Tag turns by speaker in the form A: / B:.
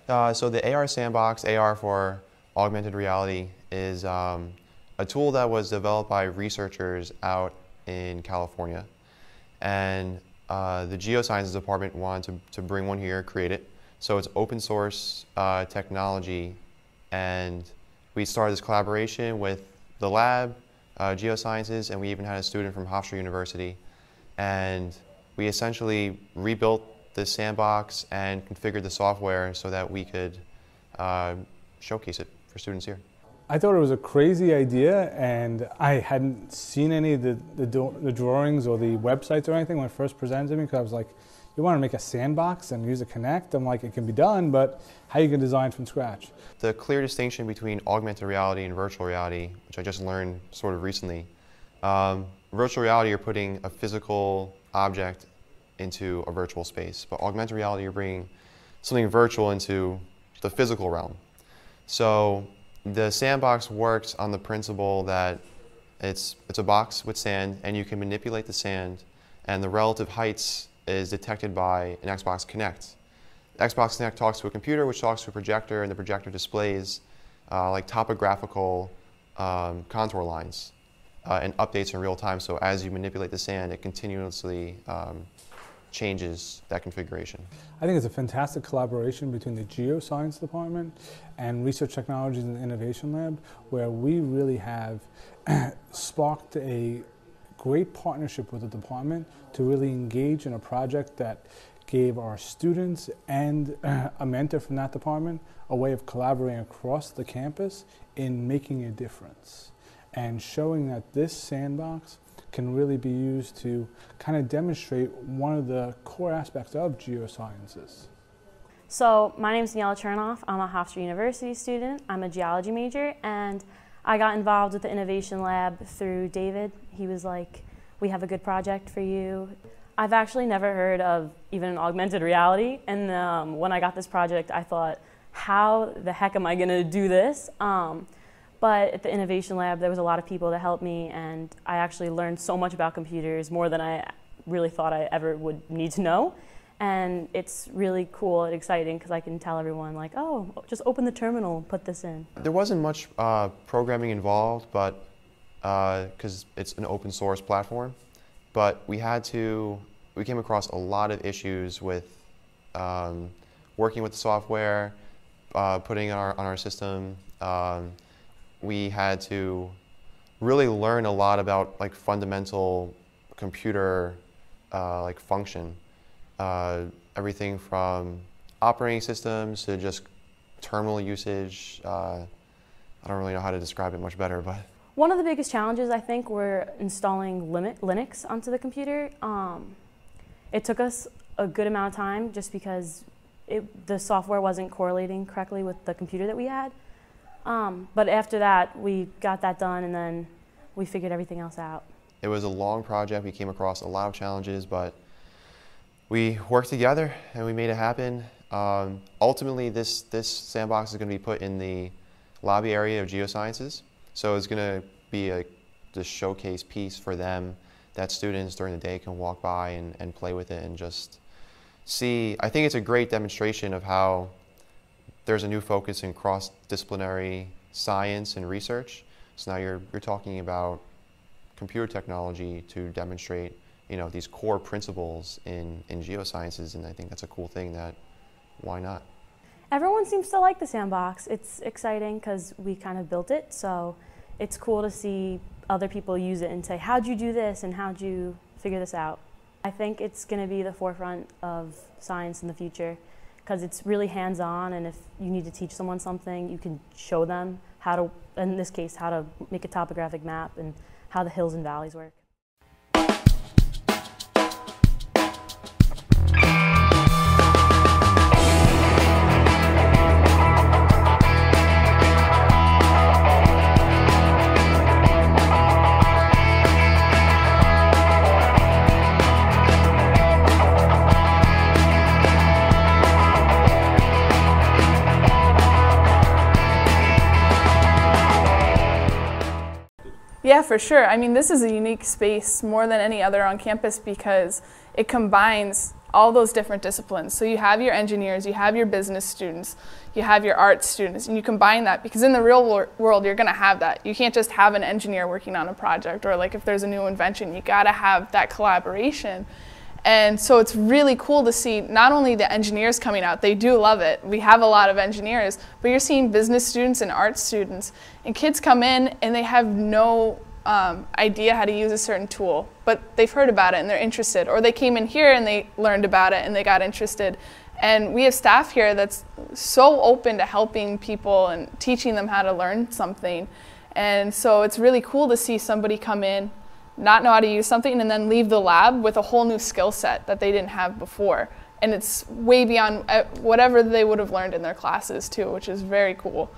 A: So the AR Sandbox, AR for augmented reality, is a tool that was developed by researchers out in California. And the geosciences department wanted to bring one here, create it. So it's open source technology, and we started this collaboration with the lab, geosciences, and we even had a student from Hofstra University. And we essentially rebuilt the sandbox and configured the software so that we could showcase it for students here.
B: I thought it was a crazy idea, and I hadn't seen any of the drawings or the websites or anything when it first presented to me, because I was like, you want to make a sandbox and use a Kinect? I'm like, it can be done, but how are you going to design from scratch?
A: The clear distinction between augmented reality and virtual reality, which I just learned sort of recently, virtual reality, you're putting a physical object into a virtual space, but augmented reality, you're bringing something virtual into the physical realm. So the sandbox works on the principle that it's a box with sand, and you can manipulate the sand, and the relative heights is detected by an Xbox Kinect. Xbox Kinect talks to a computer, which talks to a projector, and the projector displays like topographical contour lines and updates in real time. So as you manipulate the sand, it continuously changes that configuration.
B: I think it's a fantastic collaboration between the Geoscience Department and Research Technologies and Innovation Lab, where we really have sparked a great partnership with the department to really engage in a project that gave our students and a mentor from that department a way of collaborating across the campus in making a difference and showing that this sandbox can really be used to kind of demonstrate one of the core aspects of geosciences.
C: So my name is Niela Chernoff. I'm a Hofstra University student. I'm a geology major, and I got involved with the Innovation Lab through David. He was like, we have a good project for you. I've actually never heard of even an augmented reality, and when I got this project, I thought, how the heck am I gonna do this? But at the Innovation Lab, there was a lot of people that helped me, and I actually learned so much about computers, more than I really thought I ever would need to know. And it's really cool and exciting because I can tell everyone, like, oh, just open the terminal and put this in.
A: There wasn't much programming involved, but because it's an open source platform, but we came across a lot of issues with working with the software, putting it on our system. We had to really learn a lot about like fundamental computer like function. Everything from operating systems to just terminal usage. I don't really know how to describe it much better, but.
C: One of the biggest challenges, I think, were installing Linux onto the computer. It took us a good amount of time just because the software wasn't correlating correctly with the computer that we had. But after that, we got that done, and then we figured everything else out.
A: It was a long project. We came across a lot of challenges, but we worked together and we made it happen. Ultimately, this sandbox is going to be put in the lobby area of geosciences. So it's going to be the showcase piece for them that students during the day can walk by and play with it and just see. I think it's a great demonstration of how there's a new focus in cross-disciplinary science and research. So now you're talking about computer technology to demonstrate, you know, these core principles in geosciences, and I think that's a cool thing. That why not?
C: Everyone seems to like the sandbox. It's exciting because we kind of built it, so it's cool to see other people use it and say, how'd you do this and how'd you figure this out? I think it's going to be the forefront of science in the future because it's really hands-on, and if you need to teach someone something, you can show them how to, in this case, how to make a topographic map and how the hills and valleys work.
D: Yeah, for sure. I mean, this is a unique space more than any other on campus because it combines all those different disciplines. So you have your engineers, you have your business students, you have your art students, and you combine that, because in the real world you're going to have that. You can't just have an engineer working on a project, or like if there's a new invention, you got to have that collaboration. And so it's really cool to see not only the engineers coming out, they do love it. We have a lot of engineers, but you're seeing business students and art students, and kids come in and they have no idea how to use a certain tool, but they've heard about it and they're interested, or they came in here and they learned about it and they got interested. And we have staff here that's so open to helping people and teaching them how to learn something. And so it's really cool to see somebody come in, not know how to use something, and then leave the lab with a whole new skill set that they didn't have before. And it's way beyond whatever they would have learned in their classes too, which is very cool.